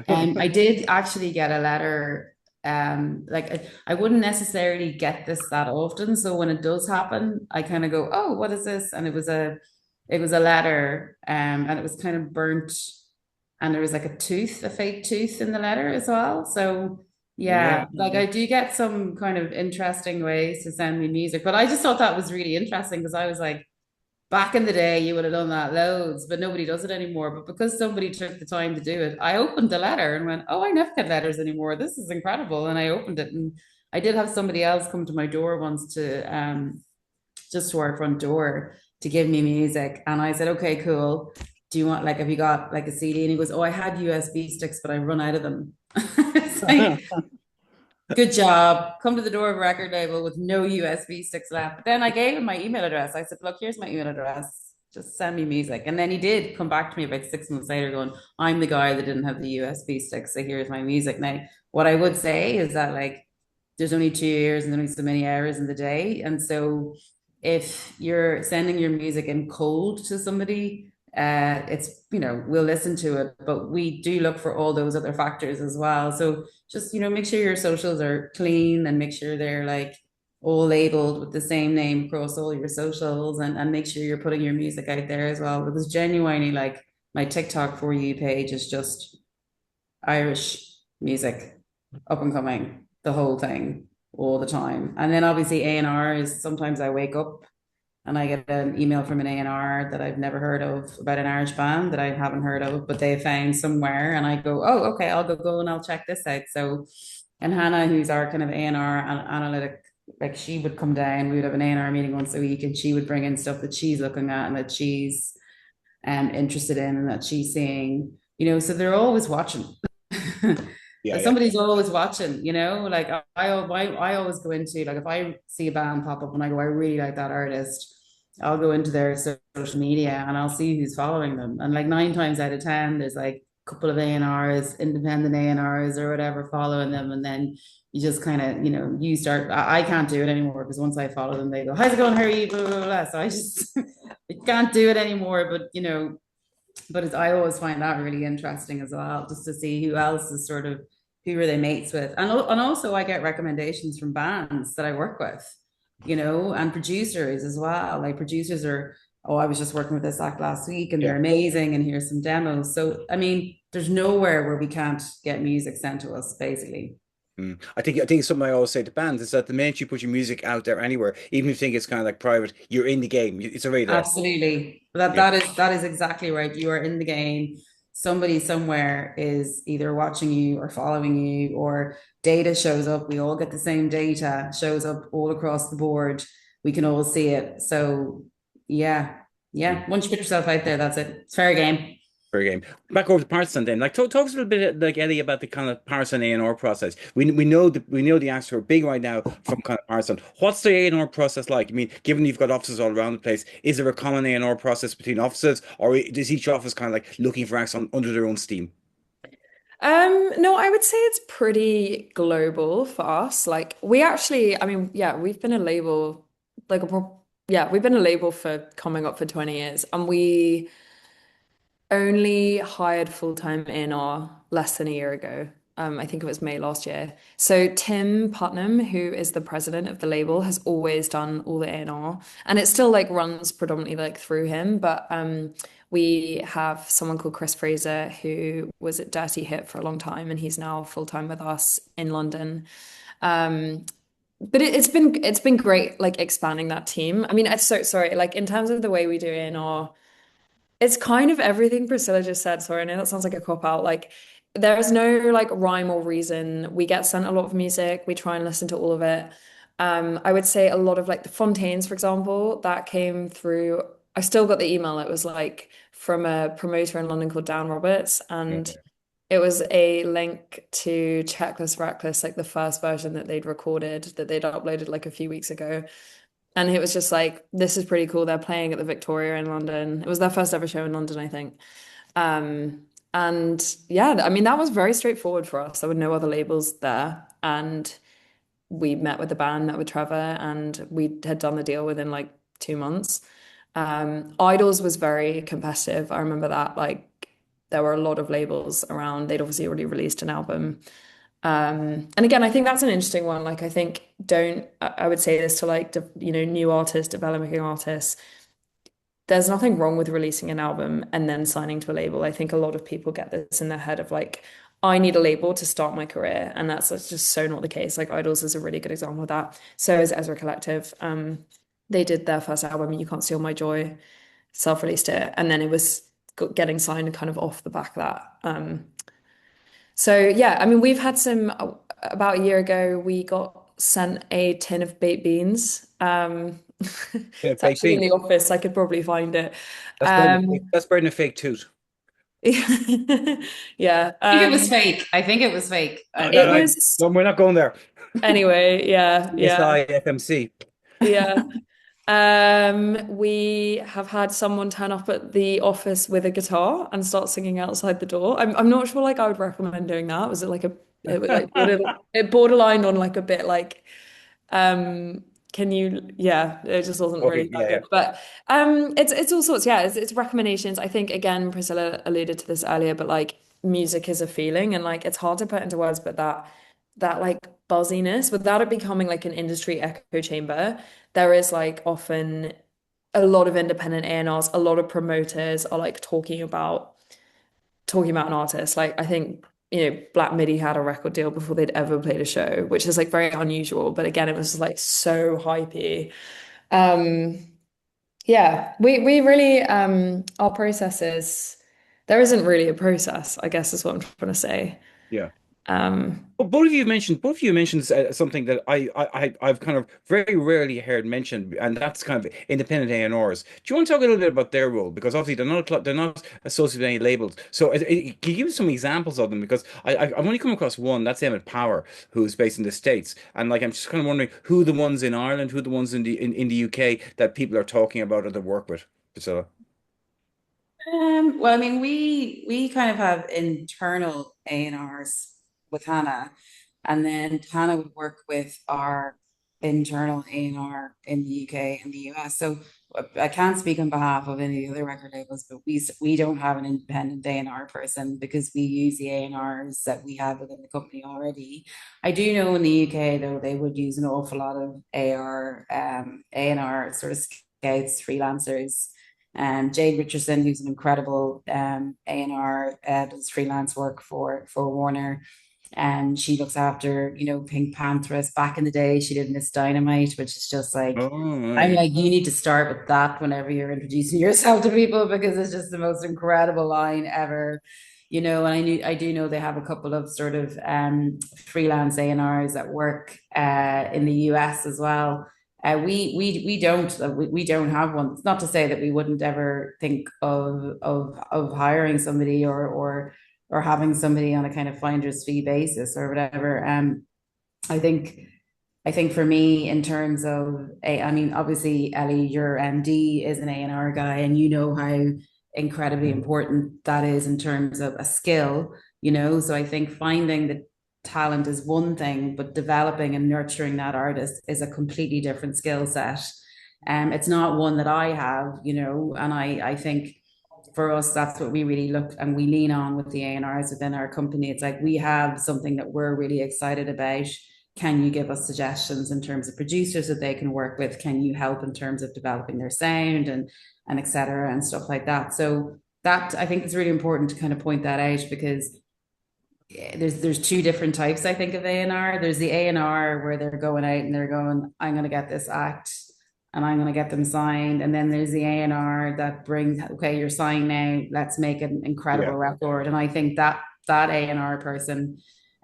Speaker 2: And I did actually get a letter. Like I wouldn't necessarily get this that often. So when it does happen, I kind of go, oh, what is this? And it was a letter, and it was kind of burnt, and there was like a fake tooth in the letter as well. So
Speaker 1: Yeah.
Speaker 2: yeah, like I do get some kind of interesting ways to send me music, but I just thought that was really interesting because I was like, back in the day, you would have done that loads, but nobody does it anymore. But because somebody took the time to do it, I opened the letter and went, oh, I never get letters anymore. This is incredible. And I opened it, and I did have somebody else come to my door once just to our front door to give me music. And I said, okay, cool. Do you want, like, have you got like a CD? And he goes, oh, I had USB sticks, but I run out of them. It's like, good job. Come to the door of a record label with no USB sticks left. But then I gave him my email address. I said, look, here's my email address. Just send me music. And then he did come back to me about 6 months later going, I'm the guy that didn't have the USB sticks. So here's my music. Now, what I would say is that like there's only 2 years and only so many hours in the day. And so if you're sending your music in cold to somebody, it's, we'll listen to it, but we do look for all those other factors as well. So just, make sure your socials are clean and make sure they're like all labeled with the same name across all your socials, and make sure you're putting your music out there as well. Because genuinely, like my TikTok for you page is just Irish music, up and coming, the whole thing, all the time. And then obviously A&R is sometimes I wake up and I get an email from an A&R that I've never heard of about an Irish band that I haven't heard of, but they found somewhere, and I go, oh, okay, I'll go and I'll check this out. So, and Hannah, who's our kind of A&R analytic, like she would come down, we would have an A&R meeting once a week, and she would bring in stuff that she's looking at and that she's interested in and that she's seeing, so they're always watching.
Speaker 1: Yeah, yeah.
Speaker 2: Somebody's always watching, like I always go into, like, if I see a band pop up and I go, I really like that artist, I'll go into their social media and I'll see who's following them. And like 9 times out of 10, there's like a couple of A&Rs, independent A&Rs or whatever following them. And then you just kind of, you start, I can't do it anymore because once I follow them, they go, how's it going? How are you? Blah, blah, blah. So I just, I can't do it anymore. But I always find that really interesting as well, just to see who else is sort of, who are they mates with, and also I get recommendations from bands that I work with, and producers as well. Like producers are, oh, I was just working with this act last week and
Speaker 1: Yeah.
Speaker 2: they're amazing, and here's some demos. So I mean, there's nowhere where we can't get music sent to us, basically.
Speaker 1: I think something I always say to bands is that the minute you put your music out there anywhere, even if you think it's kind of like private, you're in the game. It's already there.
Speaker 2: Absolutely. That
Speaker 1: Yeah.
Speaker 2: that is exactly right. You are in the game. Somebody somewhere is either watching you or following you, or data shows up. We all get the same data, shows up all across the board. We can all see it. So yeah.
Speaker 1: Mm.
Speaker 2: Yeah. Once you put yourself out there, that's it. It's fair game.
Speaker 1: Fair game. Back over to Partisan then. Like, talk us a little bit, like Eddie, about the kind of Partisan A&R process. We know the acts who are big right now from kind of Partisan. What's the A&R process like? I mean, given you've got offices all around the place, is there a common A&R process between offices, or is each office kind of like looking for acts under their own steam?
Speaker 3: No, I would say it's pretty global for us. Like we actually, I mean, yeah, we've been a label, like yeah, we've been a label for coming up for 20 years, and we only hired full-time A&R less than a year ago. I think it was May last year. So Tim Putnam, who is the president of the label, has always done all the A&R, and it still like runs predominantly like through him. But we have someone called Chris Fraser who was at Dirty Hit for a long time, and he's now full-time with us in London. Um, but it's been great like expanding that team. I mean, it's so sorry, like in terms of the way we do A&R. It's kind of everything Priscilla just said. Sorry, I know that sounds like a cop out. Like, there's no like rhyme or reason. We get sent a lot of music. We try and listen to all of it. I would say a lot of like the Fontaines, for example, that came through. I still got the email. It was like from a promoter in London called Dan Roberts, and
Speaker 1: Okay.
Speaker 3: it was a link to Checklist Reckless, like the first version that they'd recorded that they'd uploaded like a few weeks ago. And it was just like, this is pretty cool. They're playing at the Victoria in London. It was their first ever show in London, I think. And yeah, I mean, that was very straightforward for us. There were no other labels there. And we met with the band, met with Trevor, and we had done the deal within like 2 months. Idols was very competitive. I remember that. Like, there were a lot of labels around. They'd obviously already released an album. And again, I think that's an interesting one. Like, I think I would say this to like, new artists, developing artists. There's nothing wrong with releasing an album and then signing to a label. I think a lot of people get this in their head of like, I need a label to start my career. And that's just so not the case. Like, Idols is a really good example of that. So is Ezra Collective. They did their first album, You Can't Steal My Joy, self-released it. And then it was getting signed kind of off the back of that. So yeah, I mean, we've had some about a year ago, we got sent a tin of baked beans.
Speaker 1: Yeah,
Speaker 3: It's
Speaker 1: fake
Speaker 3: actually in
Speaker 1: beans.
Speaker 3: the office. I could probably find it.
Speaker 1: That's better than
Speaker 3: Um,
Speaker 1: that's better than a fake toot.
Speaker 3: yeah.
Speaker 2: I think it was fake. I think it was fake.
Speaker 1: No,
Speaker 3: It
Speaker 1: no, no,
Speaker 3: was
Speaker 1: no, we're not going there.
Speaker 3: anyway, yeah, yeah,
Speaker 1: ESI, FMC.
Speaker 3: yeah. We have had someone turn up at the office with a guitar and start singing outside the door. I'm not sure like I would recommend doing that. Was it like it was like it borderlined on like a bit like um can you yeah, it just wasn't
Speaker 1: Okay,
Speaker 3: really that
Speaker 1: yeah, yeah,
Speaker 3: good. But it's all sorts, yeah, it's recommendations. I think again, Priscilla alluded to this earlier, but like music is a feeling and like it's hard to put into words, but that like buzziness without it becoming like an industry echo chamber, there is like often a lot of independent A&Rs, a lot of promoters are like talking about an artist. Like I think, Black Midi had a record deal before they'd ever played a show, which is like very unusual. But again, it was like so hypey. Um, yeah, we really our processes, there isn't really a process, I guess is what I'm trying to say.
Speaker 1: yeah.
Speaker 3: Um,
Speaker 1: Well, both of you mentioned something that I've kind of very rarely heard mentioned, and that's kind of independent A&Rs. Do you want to talk a little bit about their role? Because obviously they're not associated with any labels. So can you give us some examples of them? Because I've only come across one. That's Emmett Power, who's based in the States, and like I'm just kind of wondering who the ones in Ireland, who the ones in the UK that people are talking about or that work with. Priscilla.
Speaker 2: Well, I mean, we kind of have internal A&Rs with Hannah, and then Hannah would work with our internal A&R in the UK and the US. So I can't speak on behalf of any of the other record labels, but we don't have an independent A&R person because we use the A&Rs that we have within the company already. I do know in the UK though they would use an awful lot of A&R sort of scouts, freelancers. Jade Richardson, who's an incredible A&R, does freelance work for Warner, and she looks after Pink Panthers. Back in the day, she did Miss Dynamite, which is just like
Speaker 1: Oh,
Speaker 2: I'm
Speaker 1: right.
Speaker 2: like you need to start with that whenever you're introducing yourself to people because it's just the most incredible line ever. And I do know they have a couple of sort of freelance A&Rs that work in the US as well. We don't have one. It's not to say that we wouldn't ever think of hiring somebody or having somebody on a kind of finder's fee basis or whatever. I think I think for me, in terms of I mean, obviously, Ellie, your MD is an A&R guy, and you know how incredibly important that is in terms of a skill. So I think finding the talent is one thing, but developing and nurturing that artist is a completely different skill set. It's not one that I have, you know, and I think for us, that's what we really look and we lean on with the A&Rs within our company. It's like we have something that we're really excited about. Can you give us suggestions in terms of producers that they can work with? Can you help in terms of developing their sound and et cetera and stuff like that? So that I think it's really important to kind of point that out because there's two different types, I think, of A&R. There's the A&R where they're going out and they're going, I'm going to get this act and I'm going to get them signed. And then there's the A&R that brings, okay, you're signed now, let's make an incredible record. And I think that A&R person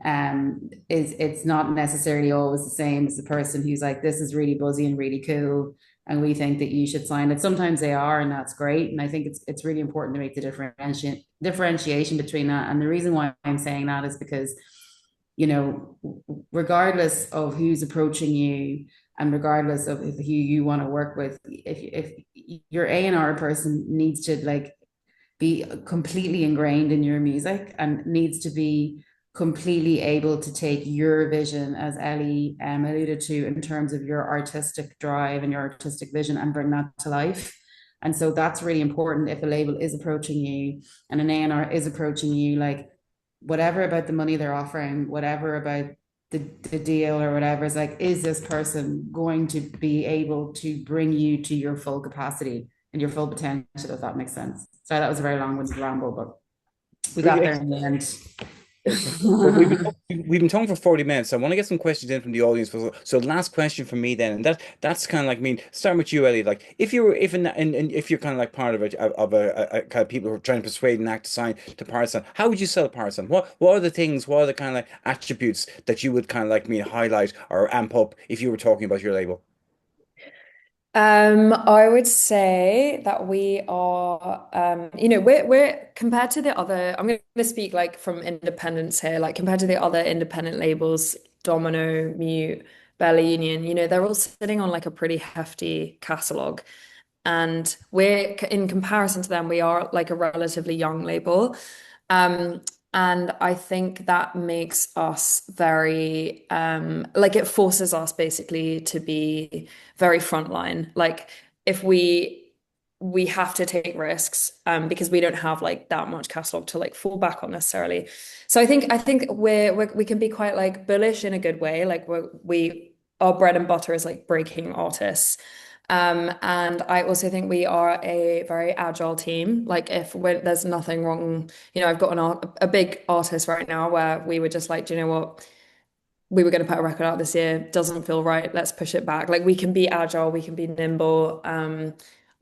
Speaker 2: is it's not necessarily always the same as the person who's like, this is really buzzy and really cool and we think that you should sign it. Sometimes they are, and that's great. And I think it's really important to make the differentiation between that. And the reason why I'm saying that is because, you know, regardless of who's approaching you and regardless of who you want to work with, if your A&R person needs to like be completely ingrained in your music and needs to be completely able to take your vision, as Ellie alluded to, in terms of your artistic drive and your artistic vision and bring that to life. And so that's really important if a label is approaching you and an A&R is approaching you, like whatever about the money they're offering, whatever about the deal or whatever, is like, is this person going to be able to bring you to your full capacity and your full potential, if that makes sense. Sorry, that was a very long-winded ramble, but we got there in the end.
Speaker 1: Well, we've been talking for 40 minutes. So I want to get some questions in from the audience. So last question from me then, and that's kind of like, I mean, starting with you, Ellie. Like, if you were, if you're kind of like part of a kind of people who are trying to persuade an act to sign to Partisan, how would you sell Partisan? What are the things? What are the kind of like attributes that you would kind of like me highlight or amp up if you were talking about your label?
Speaker 3: I would say that we are, you know, we're compared to the other, I'm going to speak like from independence here, like compared to the other independent labels, Domino, Mute, Belly Union, you know, they're all sitting on like a pretty hefty catalog. And we're, in comparison to them, we are like a relatively young label. Um, and I think that makes us very, like it forces us basically to be very frontline. Like if we have to take risks because we don't have like that much catalog to like fall back on necessarily. So I think we can be quite like bullish in a good way. Like we our bread and butter is like breaking artists. And I also think we are a very agile team. Like if there's nothing wrong, you know, I've got a big artist right now where we were just like, do you know what? We were going to put a record out this year, doesn't feel right. Let's push it back. Like we can be agile, we can be nimble. I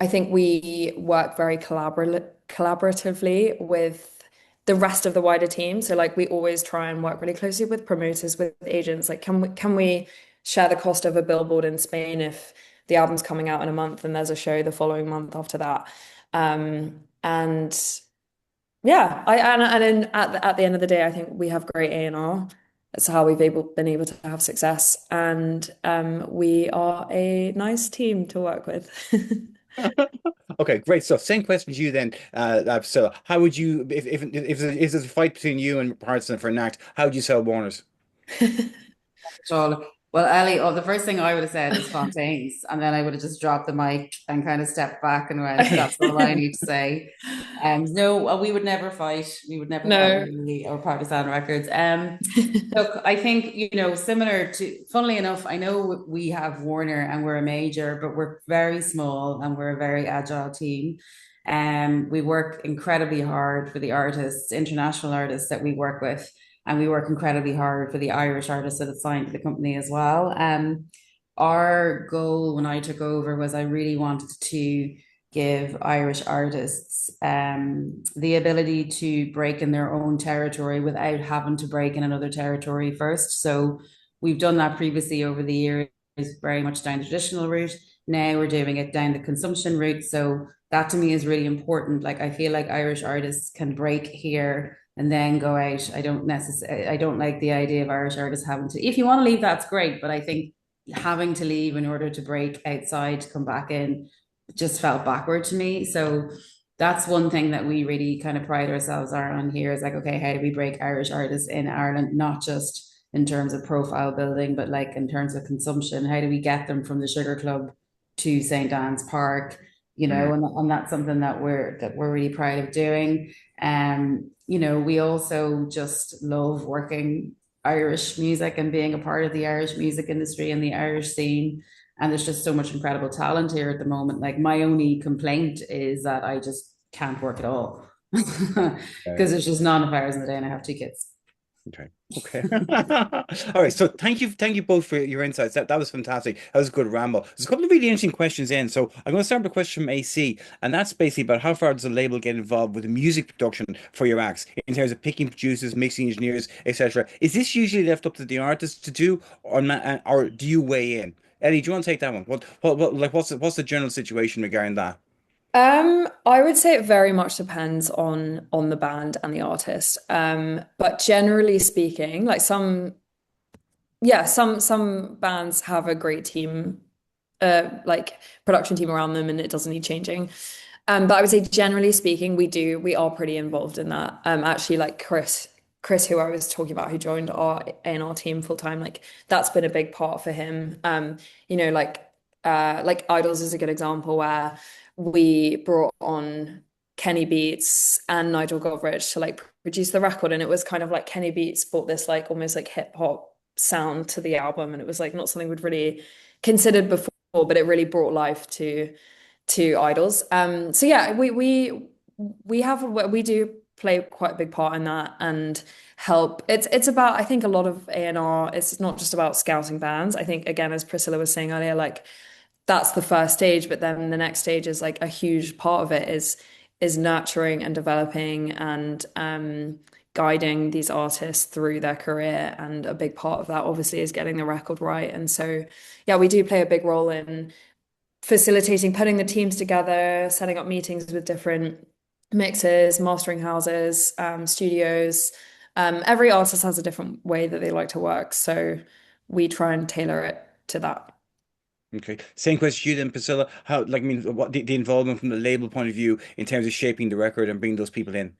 Speaker 3: think we work very collaboratively with the rest of the wider team. So like we always try and work really closely with promoters, with agents. Like can we share the cost of a billboard in Spain if the album's coming out in a month and there's a show the following month after that? And yeah, and then at the end of the day, I think we have great A&R. That's how we've been able to have success, and we are a nice team to work with.
Speaker 1: Okay, great. So same question to you then, so how would you, if there's a fight between you and Partisan for an act, how would you sell Warner's?
Speaker 2: So, well, Ellie, oh, the first thing I would have said is Fontaines, and then I would have just dropped the mic and kind of stepped back and went, "That's all I need to say." No, we would never fight. We would never
Speaker 3: No.
Speaker 2: fight or partisan records. Look, I think, you know, similar to, funnily enough, I know we have Warner and we're a major, but we're very small and we're a very agile team. We work incredibly hard for the artists, international artists that we work with, and we work incredibly hard for the Irish artists that have signed to the company as well. Our goal when I took over was I really wanted to give Irish artists the ability to break in their own territory without having to break in another territory first. So we've done that previously over the years, very much down the traditional route. Now we're doing it down the consumption route. So that to me is really important. Like I feel like Irish artists can break here and then go out. I don't like the idea of Irish artists having to, if you want to leave, that's great. But I think having to leave in order to break outside to come back in just felt backward to me. So that's one thing that we really kind of pride ourselves on here, is like, okay, how do we break Irish artists in Ireland, not just in terms of profile building, but like in terms of consumption? How do we get them from the Sugar Club to St. Anne's Park, you know, and that's something that we're really proud of doing. You know, we also just love working Irish music and being a part of the Irish music industry and the Irish scene. And there's just so much incredible talent here at the moment. Like, my only complaint is that I just can't work at all because there's just not enough hours in the day and I have two kids.
Speaker 1: Okay. Okay. All right. So thank you both for your insights. That was fantastic. That was a good ramble. There's a couple of really interesting questions in. So I'm going to start with a question from AC, and that's basically about how far does the label get involved with the music production for your acts in terms of picking producers, mixing engineers, etc. Is this usually left up to the artist to do, or do you weigh in? Eddie, do you want to take that one? What like what's the general situation regarding that?
Speaker 3: I would say it very much depends on the band and the artist. But generally speaking, like some bands have a great team, like production team around them, and it doesn't need changing. But I would say generally speaking, we are pretty involved in that. Actually, like Chris, who I was talking about, who joined our A&R team full time, like that's been a big part for him. You know, like Idols is a good example where we brought on Kenny Beats and Nigel Godrich to like produce the record, and it was kind of like Kenny Beats brought this like almost like hip hop sound to the album, and it was like not something we'd really considered before, but it really brought life to Idols. So yeah, we do play quite a big part in that and help. It's about, I think, a lot of A&R. It's not just about scouting bands. I think, again, as Priscilla was saying earlier, like that's the first stage, but then the next stage is like a huge part of it is nurturing and developing and guiding these artists through their career. And a big part of that obviously is getting the record right. And so yeah, we do play a big role in facilitating, putting the teams together, setting up meetings with different mixers, mastering houses, studios. Every artist has a different way that they like to work, so we try and tailor it to that.
Speaker 1: Okay. Same question to you then, Priscilla. How, like, I mean, what the involvement from the label point of view in terms of shaping the record and bringing those people in?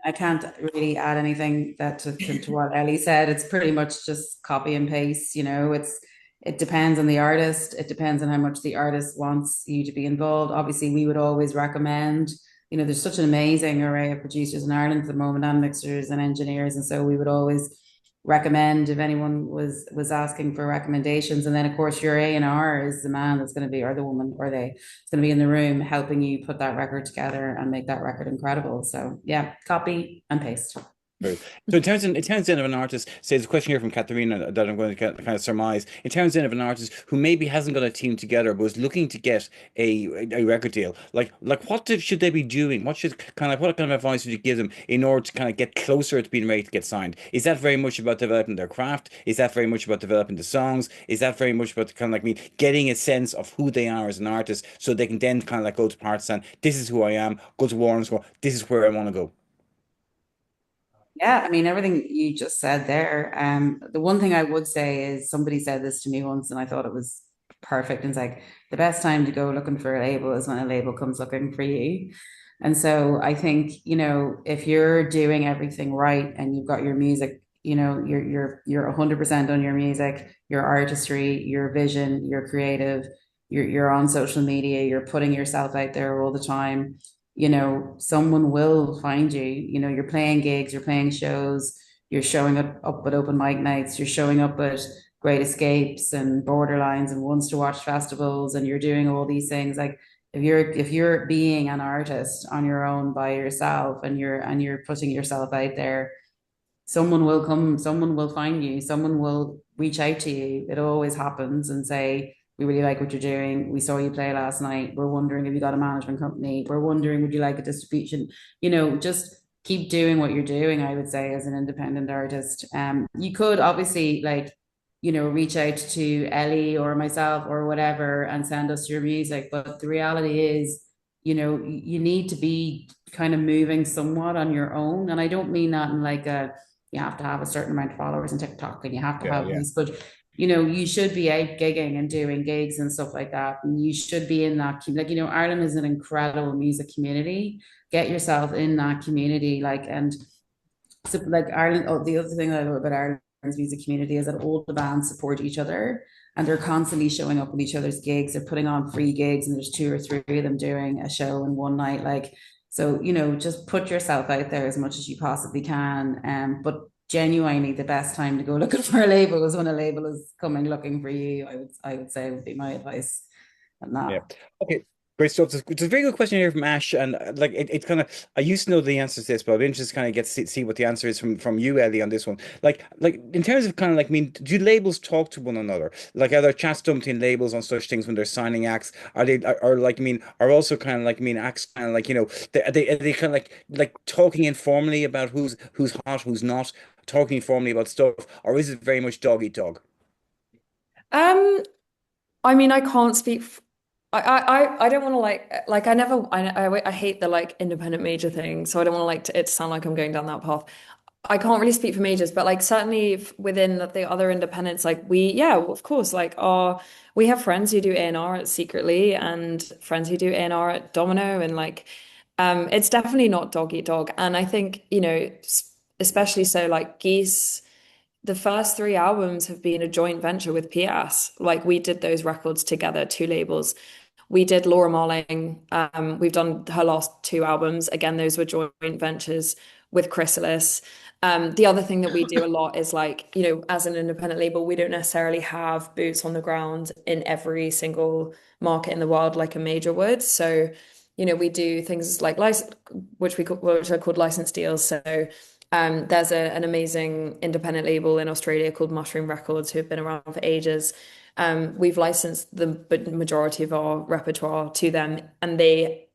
Speaker 2: I can't really add anything to what Ellie said. It's pretty much just copy and paste, you know. It depends on the artist. It depends on how much the artist wants you to be involved. Obviously, we would always recommend, you know, there's such an amazing array of producers in Ireland at the moment, and mixers and engineers. And so we would always recommend if anyone was asking for recommendations. And then of course your A&R is the man that's going to be, or the woman, or they, it's going to be in the room helping you put that record together and make that record incredible. So yeah, copy and paste.
Speaker 1: Right. So in terms then of an artist, say there's a question here from Katharina that I'm going to kind of surmise. In terms then of an artist who maybe hasn't got a team together but is looking to get a record deal, like should they be doing? What kind of advice would you give them in order to kind of get closer to being ready to get signed? Is that very much about developing their craft? Is that very much about developing the songs? Is that very much about kind of like me getting a sense of who they are as an artist so they can then kind of like go to Partisan, this is who I am, go to Warren Score, this is where I want to go.
Speaker 2: Yeah, I mean, everything you just said there. The one thing I would say is somebody said this to me once, and I thought it was perfect. And it's like the best time to go looking for a label is when a label comes looking for you. And so I think, you know, if you're doing everything right and you've got your music, you know, you're 100% on your music, your artistry, your vision, your creative, you're on social media, you're putting yourself out there all the time, you know, someone will find you. You know, you're playing gigs, you're playing shows, you're showing up at open mic nights, you're showing up at Great Escapes and Borderlines and Ones to Watch festivals, and you're doing all these things. Like if you're being an artist on your own by yourself and you're putting yourself out there, someone will come, someone will find you, someone will reach out to you. It always happens and say, we really like what you're doing. We saw you play last night. We're wondering if you got a management company. We're wondering, would you like a distribution? You know, just keep doing what you're doing, I would say, as an independent artist. You could obviously like, you know, reach out to Ellie or myself or whatever and send us your music. But the reality is, you know, you need to be kind of moving somewhat on your own. And I don't mean that in like a, you have to have a certain amount of followers on TikTok and you have to
Speaker 1: Yeah,
Speaker 2: have
Speaker 1: yeah.
Speaker 2: these, but you know, you should be out gigging and doing gigs and stuff like that. And you should be in that, like, you know, Ireland is an incredible music community. Get yourself in that community. Like, and so like Ireland, oh, the other thing that I love about Ireland's music community is that all the bands support each other. and they're constantly showing up at each other's gigs. They're putting on free gigs, and there's 2 or 3 of them doing a show in one night. Like, so, just put yourself out there as much as you possibly can. But genuinely, the best time to go looking for a label is when a label is coming looking for you. I would say would be my advice on
Speaker 1: Yeah.
Speaker 2: that.
Speaker 1: Okay. Great stuff. It's a very good question here from Ash, and like it's kind of I used to know the answer to this, but I've been interested to kind of get to see what the answer is from you, Ellie, on this one. Like in terms of kind of like, I mean, do labels talk to one another? Like, are there chats dumped in labels on such things when they're signing acts? Are they are like, I mean, are also kind of like, I mean, acts kind of like, are they kind of like talking informally about who's hot, who's not, talking informally about stuff, or is it very much dog eat dog?
Speaker 3: Um, I mean, I can't speak. I don't want to like I never I hate the like independent major thing, so I don't want to it to sound like I'm going down that path. I can't really speak for majors, but like certainly within the other independents, like yeah, of course, like we have friends who do A&R secretly and friends who do A&R at Domino, and like it's definitely not dog eat dog. And I think, especially so like Geese. The first 3 albums have been a joint venture with PS. Like we did those records together, 2 labels. We did Laura Marling. We've done her last 2 albums. Again, those were joint ventures with Chrysalis. The other thing that we do a lot is like, as an independent label, we don't necessarily have boots on the ground in every single market in the world like a major would. So, we do things like which are called license deals. So there's an amazing independent label in Australia called Mushroom Records who have been around for ages. We've licensed the majority of our repertoire to them, and they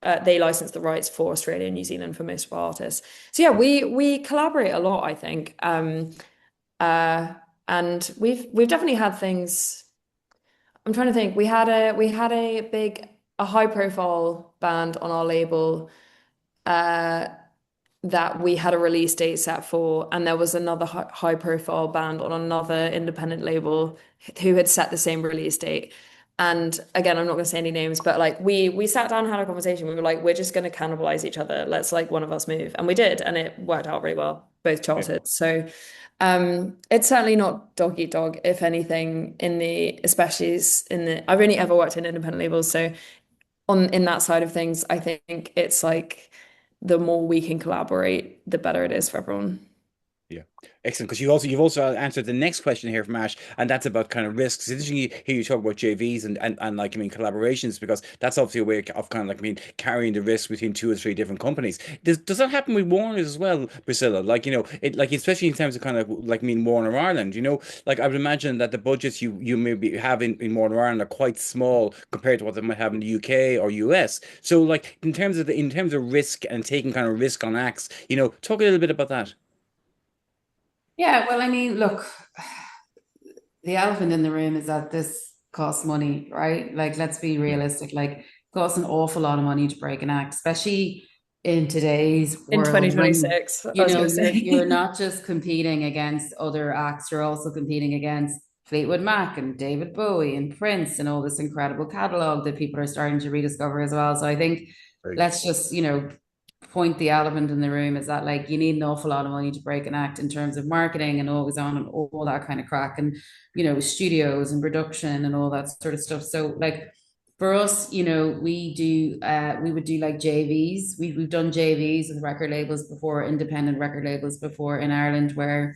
Speaker 3: license the rights for Australia and New Zealand for most of our artists. So yeah, we collaborate a lot, I think. Uh, and we've definitely had things. I'm trying to think. We had a high profile band on our label. Uh, that we had a release date set for, and there was another high profile band on another independent label who had set the same release date. And again, I'm not going to say any names, but like we sat down and had a conversation. We were like, we're just going to cannibalize each other. Let's like one of us move, and we did, and it worked out really well. Both
Speaker 1: Yeah.
Speaker 3: charted. So it's certainly not dog eat dog. If anything, especially in the I've only ever worked in independent labels, so in that side of things, I think it's like the more we can collaborate, the better it is for everyone.
Speaker 1: Yeah, excellent. Because you've also answered the next question here from Ash, and that's about kind of risks. It's interesting to hear you talk about JVs and like, I mean, collaborations, because that's obviously a way of kind of like, I mean, carrying the risk between 2 or 3 different companies. Does that happen with Warner's as well, Priscilla? Like, it like, especially in terms of kind of like, I mean, Warner Ireland, like I would imagine that the budgets you maybe have in Warner Ireland are quite small compared to what they might have in the UK or US. So like in terms of risk and taking kind of risk on acts, talk a little bit about that.
Speaker 2: Yeah, well, I mean, look, the elephant in the room is that this costs money, right? Like, let's be realistic. Like, it costs an awful lot of money to break an act, especially in today's
Speaker 3: In
Speaker 2: world when
Speaker 3: 2026, I was gonna
Speaker 2: you're
Speaker 3: say.
Speaker 2: not just competing against other acts, you're also competing against Fleetwood Mac and David Bowie and Prince and all this incredible catalog that people are starting to rediscover as well. So I think
Speaker 1: Right.
Speaker 2: let's just, point the elephant in the room is that like you need an awful lot of money to break an act in terms of marketing and always on and all that kind of crack, and studios and production and all that sort of stuff. So like for us, we would do like JVs. We've done JVs with record labels before, independent record labels before in Ireland, where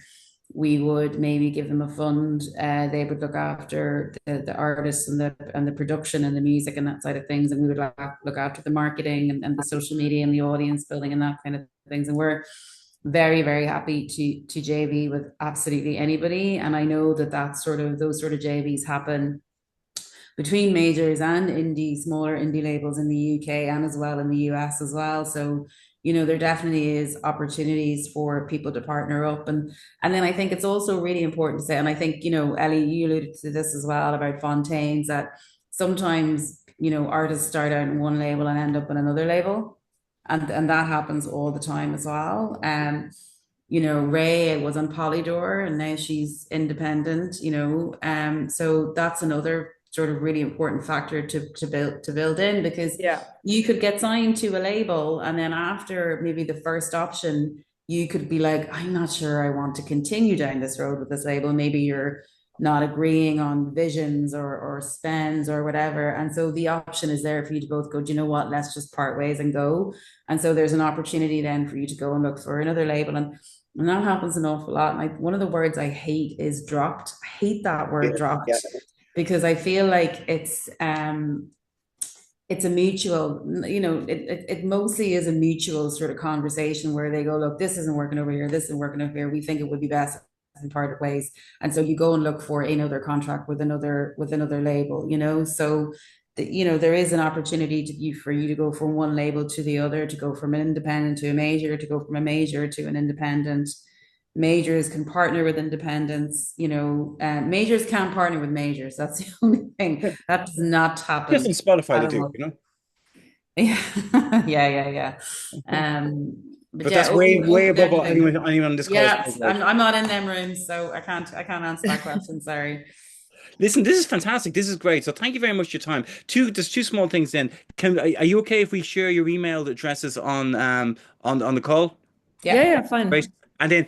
Speaker 2: we would maybe give them a fund. They would look after the artists and the production and the music and that side of things, and we would look after the marketing and the social media and the audience building and that kind of things. And we're very, very happy to JV with absolutely anybody. And I know that those sort of JVs happen between majors and smaller indie labels in the UK and as well in the US as well. So, there definitely is opportunities for people to partner up. And then I think it's also really important to say, and I think, Ellie, you alluded to this as well about Fontaine's, that sometimes, artists start out in one label and end up in another label. And that happens all the time as well. Ray was on Polydor and now she's independent, so that's another sort of really important factor to build in, because
Speaker 3: Yeah.
Speaker 2: you could get signed to a label and then after maybe the first option, you could be like, I'm not sure I want to continue down this road with this label. Maybe you're not agreeing on visions or spends or whatever. And so the option is there for you to both go, do you know what, let's just part ways and go. And so there's an opportunity then for you to go and look for another label. And that happens an awful lot. Like one of the words I hate is dropped. I hate that word dropped because I feel like it's a mutual, it mostly is a mutual sort of conversation where they go, look, this isn't working over here, this isn't working over here. We think it would be best in parted ways. And so you go and look for another contract with another label, So there is an opportunity for you to go from one label to the other, to go from an independent to a major, to go from a major to an independent. Majors can partner with independents, majors can't partner with majors. That's the only thing that does not happen.
Speaker 1: Just on Spotify they do,
Speaker 2: Yeah, yeah.
Speaker 1: But that's way above anyone on this call.
Speaker 2: Yeah, I'm not in them rooms, so I can't answer that question. Sorry.
Speaker 1: Listen, this is fantastic. This is great. So thank you very much for your time. There's two small things then. Are you okay if we share your email addresses on the call?
Speaker 3: Yeah, fine.
Speaker 1: Great. And then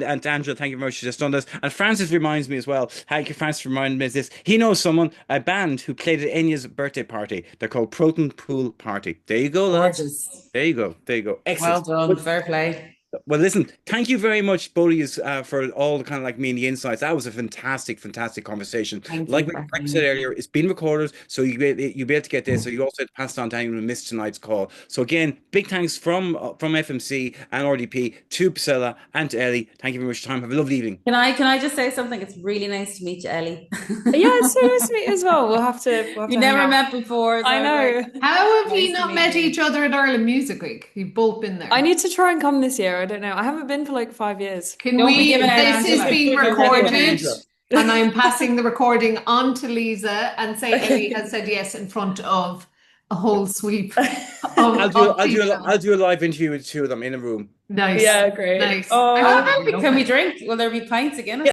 Speaker 1: and Angela, thank you very much for just done this. And Francis reminds me as well. Thank you, Francis, for reminding me of this. He knows a band who played at Enya's birthday party. They're called Proton Pool Party. There you go, lads.
Speaker 2: Gorgeous.
Speaker 1: There you go. Excellent.
Speaker 2: Well done. Fair play.
Speaker 1: Well, listen, thank you very much, both of you, for all the kind of like me and the insights. That was a fantastic conversation. Like we said earlier, it's been recorded, so you'll be able to get this. So you also have to pass it on to anyone who missed tonight's call. So again, big thanks from FMC and RDP to Priscilla and to Ellie. Thank you very much for your time. Have a lovely evening.
Speaker 2: Can I just say something? It's really nice to meet you, Ellie.
Speaker 3: Yeah, it's so nice to meet you as well. We'll have to
Speaker 2: you never met before. So
Speaker 3: I know.
Speaker 4: How have you not met each other at Ireland Music Week? You've both been there.
Speaker 3: I need to try and come this year. I don't know. I haven't been for like 5 years.
Speaker 4: This is being recorded, and I'm passing the recording on to Lisa, and say Ellie has said yes in front of a whole sweep.
Speaker 1: I'll do a live interview with two of them in a room.
Speaker 4: Nice.
Speaker 3: Yeah, great.
Speaker 4: Nice.
Speaker 2: Can we drink? Will there be pints again?